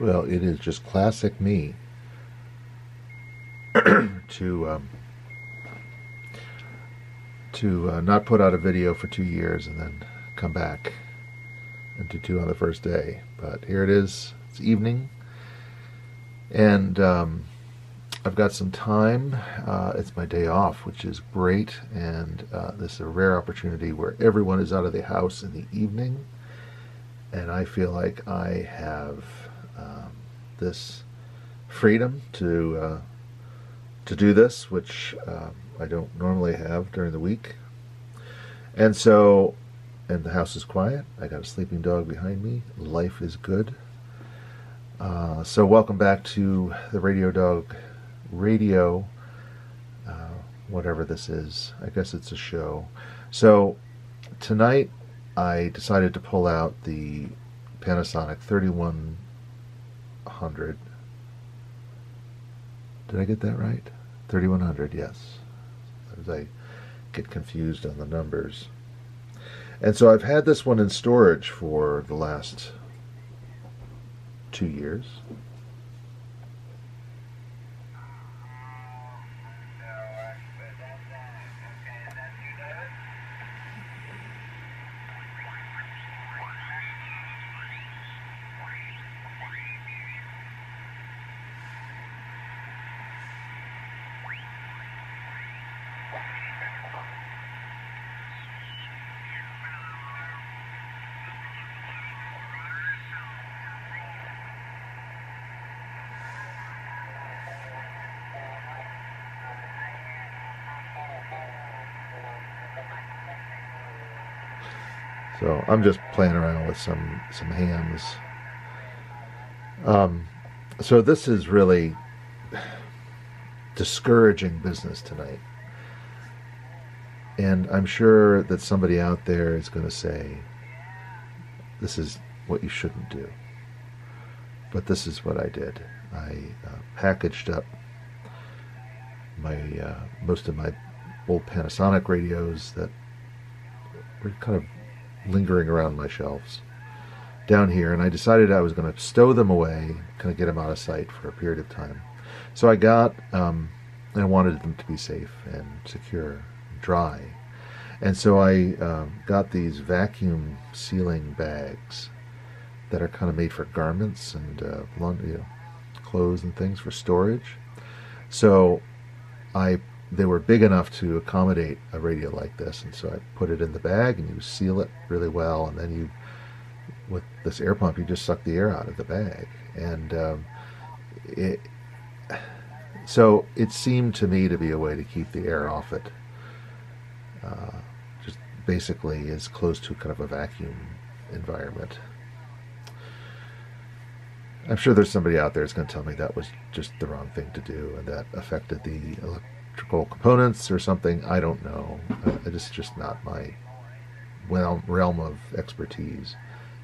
Well, it is just classic me to not put out a video for 2 years and then come back and do two on the first day. But here it is. It's evening, and I've got some time. It's my day off, which is great, and this is a rare opportunity where everyone is out of the house in the evening, and I feel like I have this freedom to do this, which I don't normally have during the week. And so, and the house is quiet. I got a sleeping dog behind me. Life is good. So welcome back to the Radio Dog Radio, whatever this is. I guess it's a show. So tonight I decided to pull out the Panasonic 3100. Did I get that right? 3100, yes. As I get confused on the numbers. And so I've had this one in storage for the last 2 years. So I'm just playing around with some hams. So this is really discouraging business tonight. And I'm sure that somebody out there is going to say, this is what you shouldn't do. But this is what I did. I packaged up my most of my old Panasonic radios that were kind of lingering around my shelves down here, and I decided I was going to stow them away, kind of get them out of sight for a period of time. So I got, I wanted them to be safe and secure, and dry, and so I got these vacuum sealing bags that are kind of made for garments and clothes and things for storage. So they were big enough to accommodate a radio like this, and so I put it in the bag, and you seal it really well, and then with this air pump, you just suck the air out of the bag. And so it seemed to me to be a way to keep the air off it, just basically as close to kind of a vacuum environment. I'm sure there's somebody out there that's going to tell me that was just the wrong thing to do, and that affected the electrical components or something. I don't know. It's just not my realm of expertise.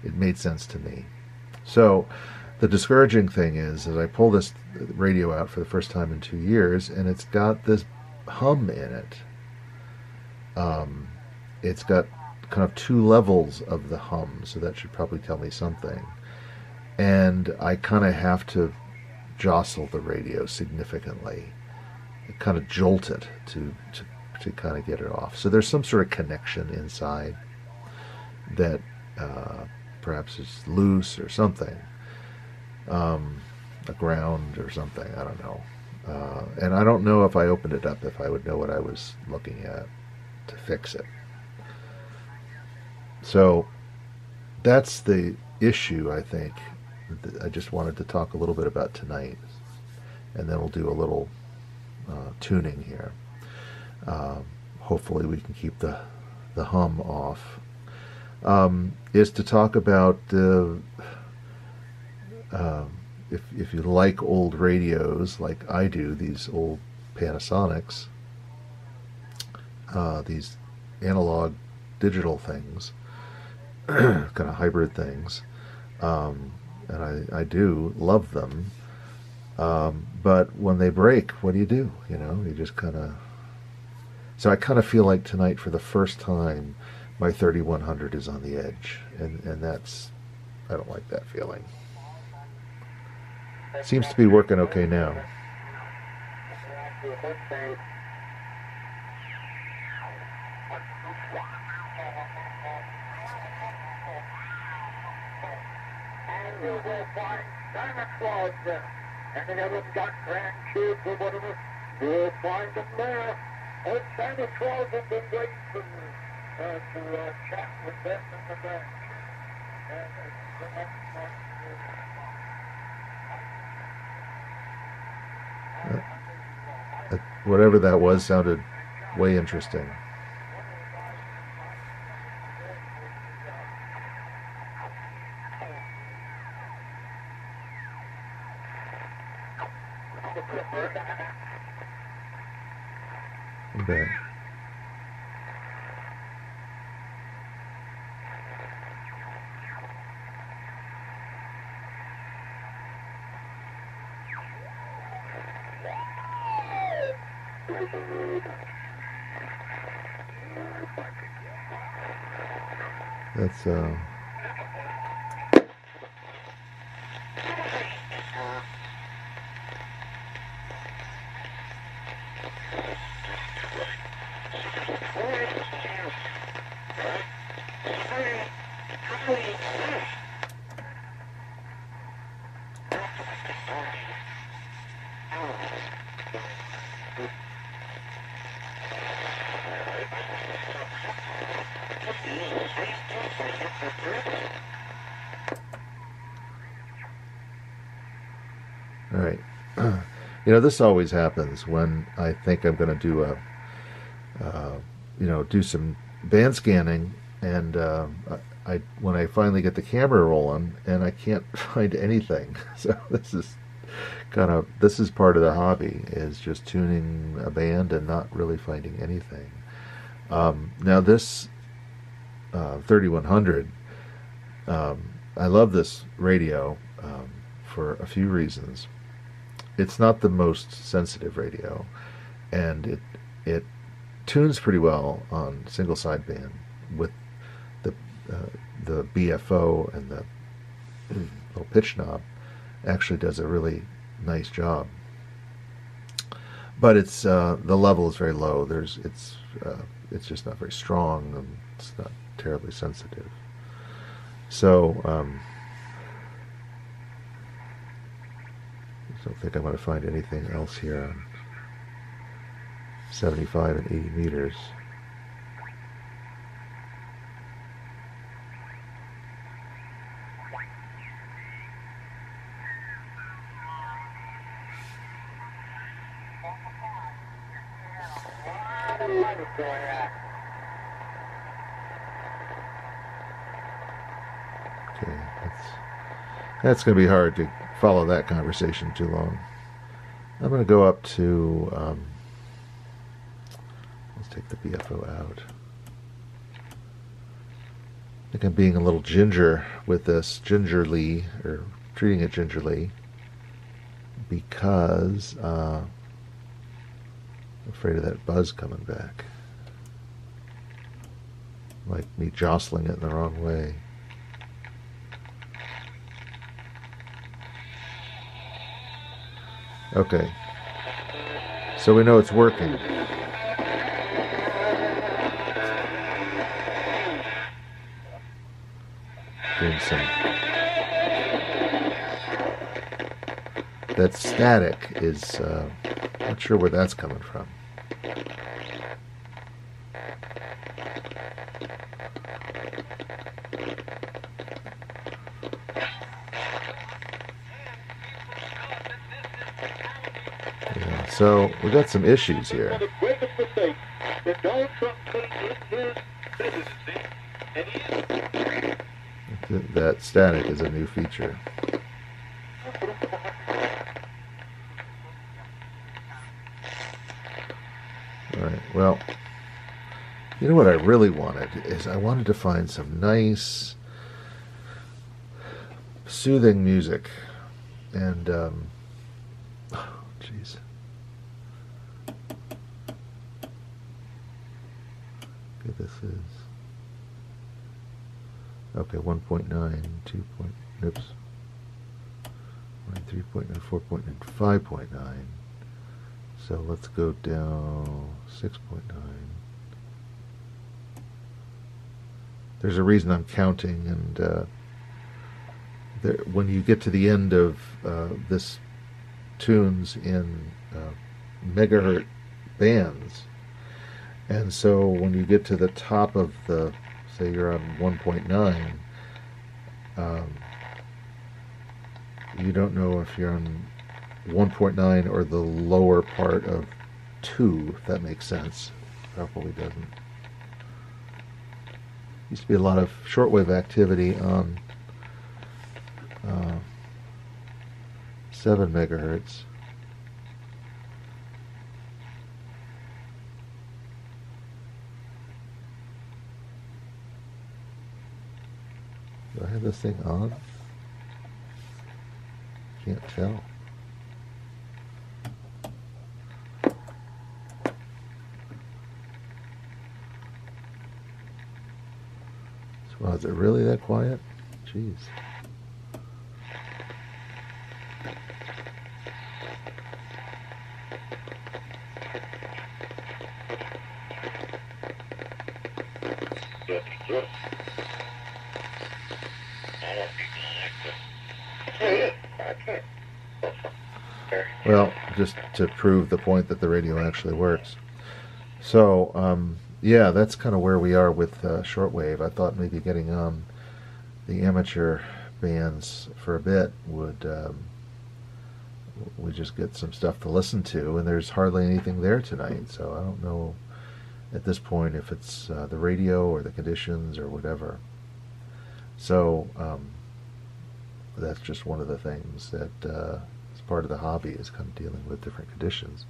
It made sense to me. So the discouraging thing is I pull this radio out for the first time in 2 years, and it's got this hum in it. It's got kind of 2 levels of the hum, so that should probably tell me something. And I kind of have to jostle the radio significantly, kind of jolt it to kind of get it off. So there's some sort of connection inside that perhaps is loose or something, a ground or something, I don't know. And I don't know if I opened it up if I would know what I was looking at to fix it. So that's the issue, I think, that I just wanted to talk a little bit about tonight, and then we'll do a little tuning here. Hopefully we can keep the hum off. Is to talk about if you like old radios like I do, these old Panasonics, these analog digital things, kind of hybrid things, and I do love them. But when they break, what do? You just kind of... So I kind of feel like tonight, for the first time, my 3100 is on the edge. And that's... I don't like that feeling. Seems to be working okay now. And they haven't got grandkids or whatever, you'll find them there. Old Santa Claus have been waiting for you to chat with them in the bank. And it's the next one. Whatever that was sounded way interesting. Okay. That's all right. You know, this always happens when I think I'm going to do do some band scanning, and when I finally get the camera rolling, and I can't find anything. So this is part of the hobby, is just tuning a band and not really finding anything. Now this 3100, I love this radio for a few reasons. It's not the most sensitive radio, and it tunes pretty well on single sideband with the BFO, and the little pitch knob actually does a really nice job. But it's the level is very low. It's just not very strong, and it's not terribly sensitive. So I don't think I'm going to find anything else here on 75 and 80 meters. Okay, that's going to be hard to follow that conversation too long. I'm going to go up to, let's take the BFO out. I think I'm being a little ginger with this, gingerly, or treating it gingerly, because I'm afraid of that buzz coming back. Like me jostling it in the wrong way. Okay, so we know it's working. Doing some. That static is, not sure where that's coming from. So we got some issues here. That static is a new feature. Alright, well, you know what I really wanted is I wanted to find some nice, soothing music. And, oh, jeez. Okay, this is, okay, 1.9, 2. Oops. 3.9, 4.9, 5.9. So let's go down 6.9. There's a reason I'm counting, and when you get to the end of this tunes in megahertz bands, and so when you get to the top of the, say you're on 1.9, you don't know if you're on 1.9 or the lower part of 2, if that makes sense. Probably doesn't. Used to be a lot of shortwave activity on 7 megahertz. Do I have this thing on? Can't tell. Well, is it really that quiet? Jeez. Well, just to prove the point that the radio actually works. So, yeah, that's kind of where we are with shortwave. I thought maybe getting on the amateur bands for a bit would we just get some stuff to listen to, and there's hardly anything there tonight. So I don't know at this point if it's the radio or the conditions or whatever. So that's just one of the things that is part of the hobby, is kind of dealing with different conditions,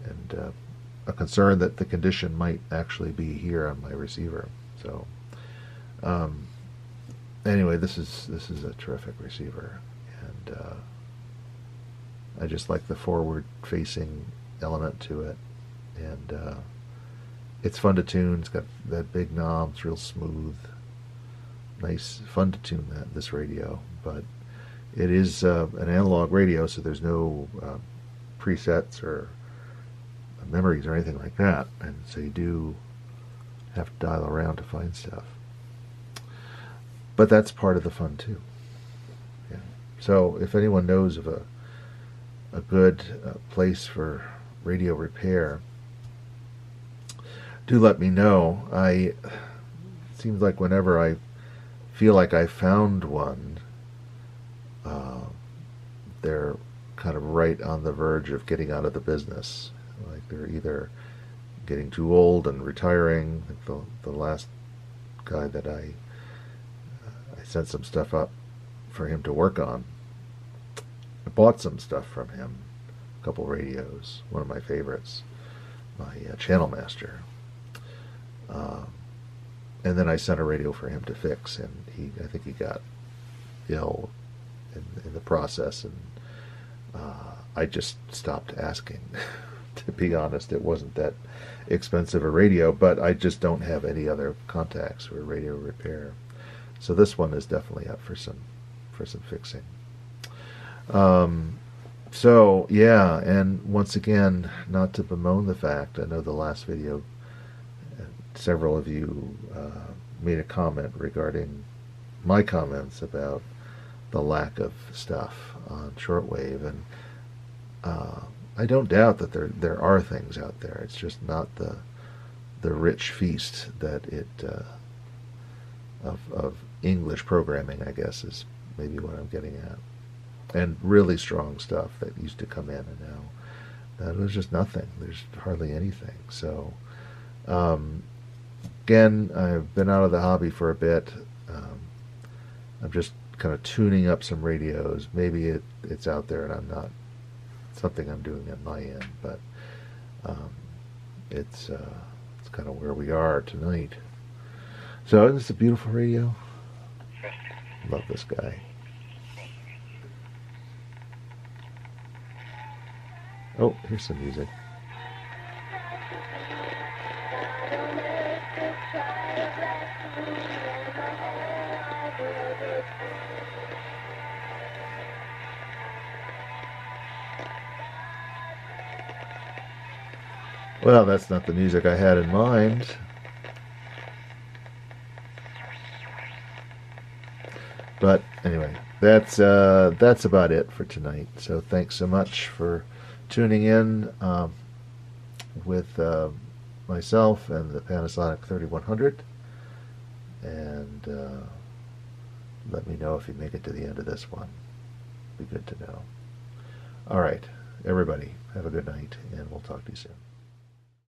and a concern that the condition might actually be here on my receiver. So anyway, this is a terrific receiver, and I just like the forward-facing element to it, and it's fun to tune. It's got that big knob. It's real smooth, nice, fun to tune this radio. But it is an analog radio, so there's no presets or memories or anything like that, and so you do have to dial around to find stuff. But that's part of the fun too. Yeah. So if anyone knows of a good place for radio repair, do let me know. It seems like whenever I feel like I found one, they're kind of right on the verge of getting out of the business. Like they're either getting too old and retiring. Like the last guy that I sent some stuff up for him to work on. I bought some stuff from him, a couple radios, one of my favorites, my Channel Master. And then I sent a radio for him to fix, and I think he got ill in the process, and I just stopped asking. To be honest, it wasn't that expensive a radio, but I just don't have any other contacts for radio repair. So this one is definitely up for some fixing. So yeah, and once again, not to bemoan the fact, I know the last video, several of you made a comment regarding my comments about the lack of stuff on shortwave, and I don't doubt that there are things out there. It's just not the rich feast that it of English programming, I guess, is maybe what I'm getting at. And really strong stuff that used to come in, and now there's just nothing. There's hardly anything. So again, I've been out of the hobby for a bit. I'm just kind of tuning up some radios. Maybe it's out there and I'm not. Something I'm doing on my end, but it's kind of where we are tonight. So isn't this a beautiful radio? Love this guy. Oh, here's some music. Well, that's not the music I had in mind. But anyway, that's about it for tonight. So thanks so much for tuning in with myself and the Panasonic 3100. And let me know if you make it to the end of this one. Be good to know. All right, everybody, have a good night, and we'll talk to you soon.